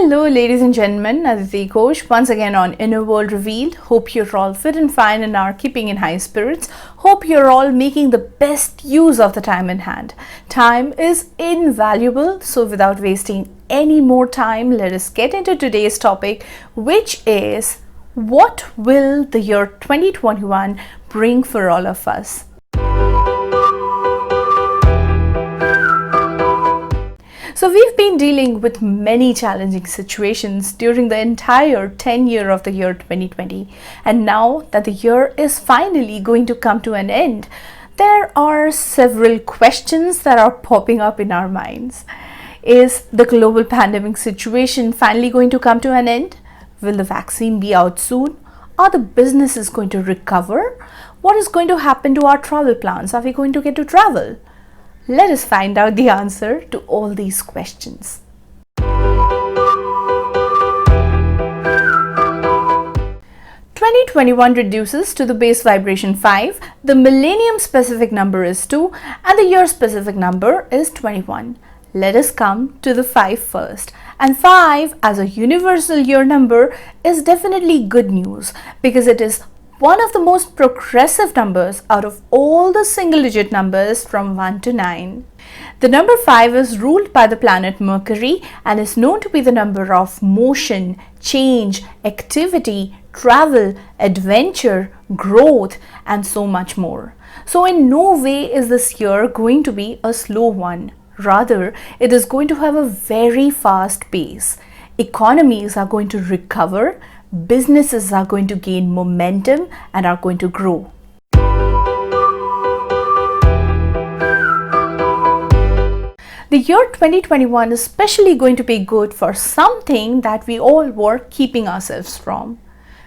Hello ladies and gentlemen, Aditi Ghosh once again on Inner World Revealed. Hope you're all fit and fine and are keeping in high spirits. Hope you're all making the best use of the time in hand. Time is invaluable, so without wasting any more time, let us get into today's topic, which is what will the year 2021 bring for all of us? So we've been dealing with many challenging situations during the entire 10-year of the year 2020. And now that the year is finally going to come to an end, there are several questions that are popping up in our minds. Is the global pandemic situation finally going to come to an end? Will the vaccine be out soon? Are the businesses going to recover? What is going to happen to our travel plans? Are we going to get to travel? Let us find out the answer to all these questions. 2021 reduces to the base vibration 5, the millennium specific number is 2, and the year specific number is 21. Let us come to the 5 first. And 5 as a universal year number is definitely good news because it is one of the most progressive numbers out of all the single-digit numbers from 1 to 9. The number 5 is ruled by the planet Mercury and is known to be the number of motion, change, activity, travel, adventure, growth, and so much more. So in no way is this year going to be a slow one. Rather, it is going to have a very fast pace. Economies are going to recover. Businesses are going to gain momentum and are going to grow. The year 2021 is especially going to be good for something that we all were keeping ourselves from.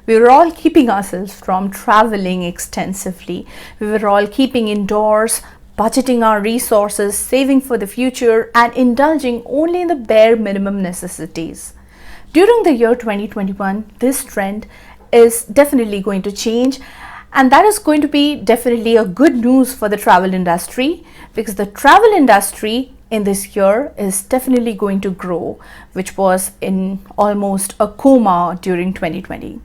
We were all keeping ourselves from traveling extensively. We were all keeping indoors, budgeting our resources, saving for the future, and indulging only in the bare minimum necessities. During the year 2021, this trend is definitely going to change, and that is going to be definitely a good news for the travel industry because the travel industry in this year is definitely going to grow, which was in almost a coma during 2020.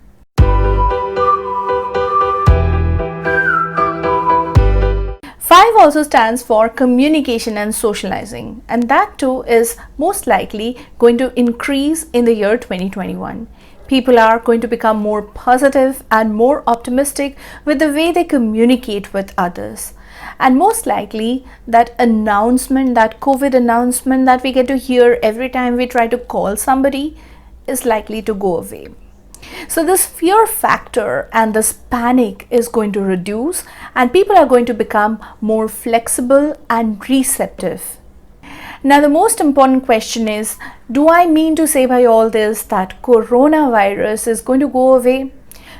5 also stands for communication and socializing, and that too is most likely going to increase in the year 2021. People are going to become more positive and more optimistic with the way they communicate with others. And most likely that announcement, that COVID announcement that we get to hear every time we try to call somebody is likely to go away. So this fear factor and this panic is going to reduce and people are going to become more flexible and receptive. Now the most important question is, do I mean to say by all this that coronavirus is going to go away?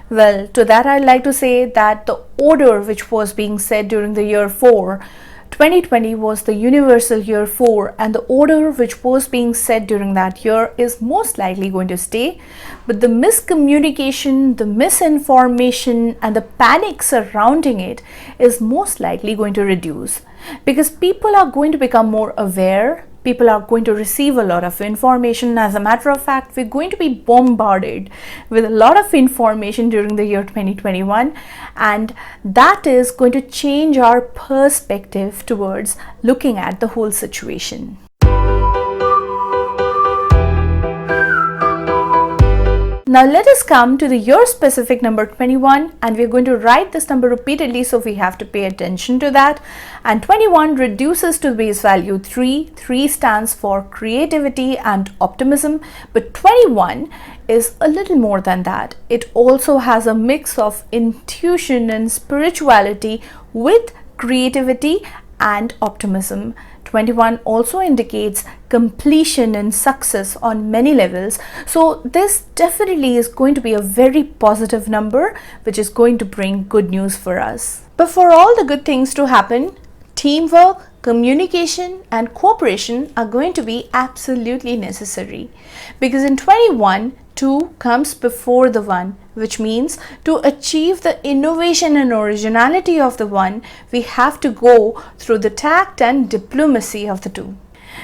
Well, to that I'd like to say that the order which was being said during the year 4, 2020 was the universal year 4, and the order which was being said during that year is most likely going to stay, but the miscommunication, the misinformation and the panic surrounding it is most likely going to reduce because people are going to become more aware. People are going to receive a lot of information. As a matter of fact, we're going to be bombarded with a lot of information during the year 2021, and that is going to change our perspective towards looking at the whole situation. Now let us come to the year specific number 21, and we're going to write this number repeatedly, so we have to pay attention to that. And 21 reduces to the base value 3. 3 stands for creativity and optimism, but 21 is a little more than that. It also has a mix of intuition and spirituality with creativity and optimism. 21 also indicates completion and success on many levels. So this definitely is going to be a very positive number, which is going to bring good news for us. But for all the good things to happen, teamwork, communication and cooperation are going to be absolutely necessary because in 21, 2 comes before the 1, which means to achieve the innovation and originality of the 1, we have to go through the tact and diplomacy of the 2.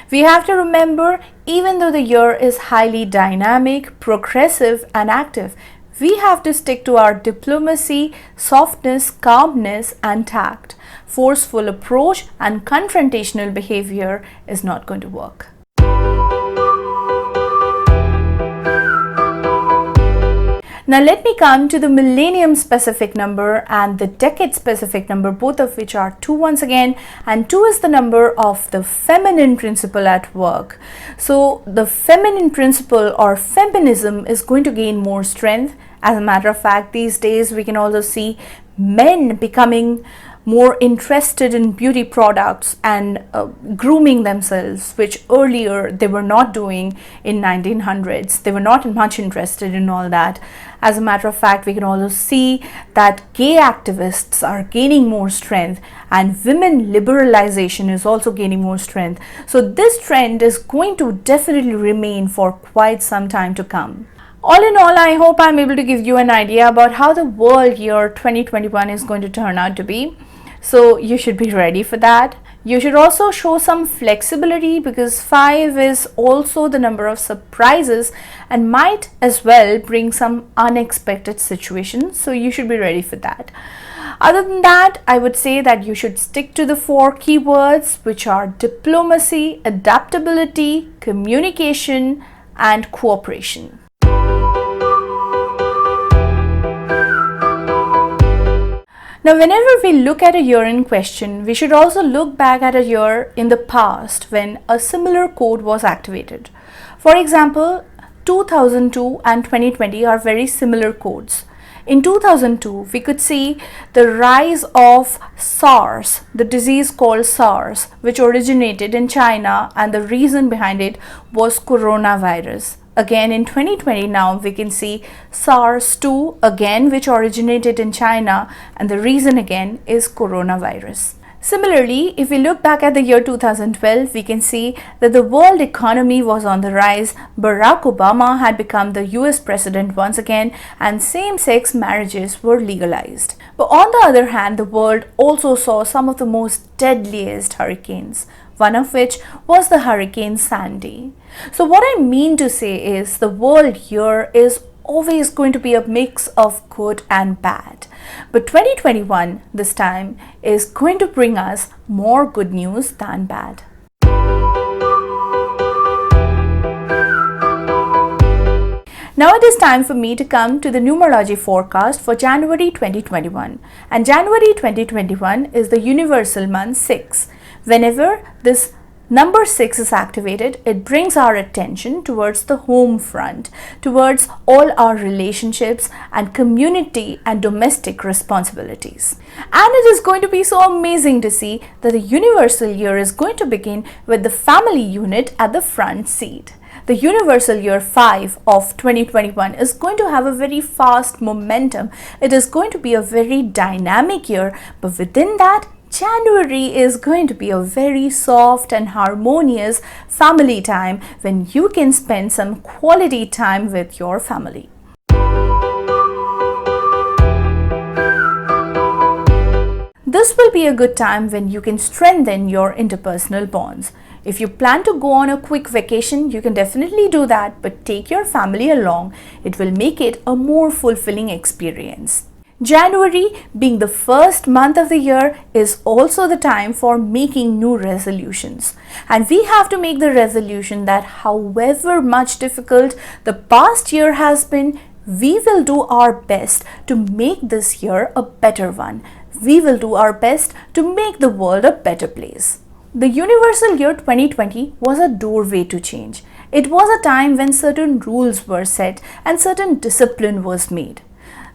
We have to remember, even though the year is highly dynamic, progressive, and active, we have to stick to our diplomacy, softness, calmness, and tact. Forceful approach and confrontational behavior is not going to work. Now let me come to the millennium specific number and the decade specific number, both of which are 2 once again, and 2 is the number of the feminine principle at work. So the feminine principle or feminism is going to gain more strength. As a matter of fact, these days we can also see men becoming more interested in beauty products and grooming themselves, which earlier they were not doing in 1900s. They were not much interested in all that. As a matter of fact, we can also see that gay activists are gaining more strength and women liberalization is also gaining more strength. So this trend is going to definitely remain for quite some time to come. All in all, I hope I'm able to give you an idea about how the world year 2021 is going to turn out to be. So you should be ready for that. You should also show some flexibility because 5 is also the number of surprises and might as well bring some unexpected situations. So you should be ready for that. Other than that, I would say that you should stick to the 4 keywords, which are diplomacy, adaptability, communication, and cooperation. Now, whenever we look at a year in question, we should also look back at a year in the past when a similar code was activated. For example, 2002 and 2020 are very similar codes. In 2002, we could see the rise of SARS, the disease called SARS, which originated in China, and the reason behind it was coronavirus. Again, in 2020 now, we can see SARS-2 again, which originated in China, and the reason again is coronavirus. Similarly, if we look back at the year 2012, we can see that the world economy was on the rise. Barack Obama had become the US president once again, and same-sex marriages were legalized. But on the other hand, the world also saw some of the most deadliest hurricanes, one of which was the Hurricane Sandy. So what I mean to say is the world year is always going to be a mix of good and bad. But 2021 this time is going to bring us more good news than bad. Now it is time for me to come to the numerology forecast for January 2021. And January 2021 is the universal month 6. Whenever this number 6 is activated, it brings our attention towards the home front, towards all our relationships and community and domestic responsibilities. And it is going to be so amazing to see that the universal year is going to begin with the family unit at the front seat. The universal year 5 of 2021 is going to have a very fast momentum. It is going to be a very dynamic year, but within that, January is going to be a very soft and harmonious family time when you can spend some quality time with your family. This will be a good time when you can strengthen your interpersonal bonds. If you plan to go on a quick vacation, you can definitely do that, but take your family along. It will make it a more fulfilling experience. January, being the first month of the year, is also the time for making new resolutions. And we have to make the resolution that however much difficult the past year has been, we will do our best to make this year a better one. We will do our best to make the world a better place. The universal year 2020 was a doorway to change. It was a time when certain rules were set and certain discipline was made.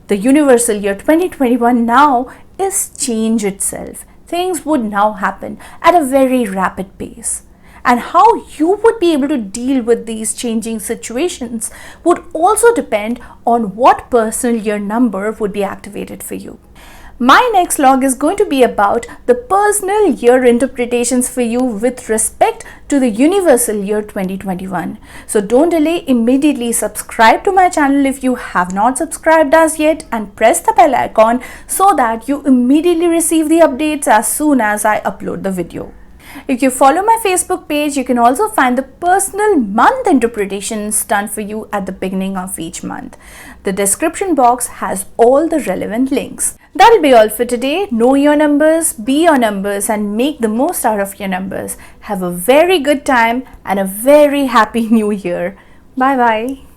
The universal year 2021 now is change itself. Things would now happen at a very rapid pace. And how you would be able to deal with these changing situations would also depend on what personal year number would be activated for you. My next log is going to be about the personal year interpretations for you with respect to the universal year 2021. So don't delay, immediately subscribe to my channel if you have not subscribed as yet, and press the bell icon so that you immediately receive the updates as soon as I upload the video. If you follow my Facebook page, you can also find the personal month interpretations done for you at the beginning of each month. The description box has all the relevant links. That'll be all for today. Know your numbers, be your numbers, and make the most out of your numbers. Have a very good time and a very happy new year. Bye bye.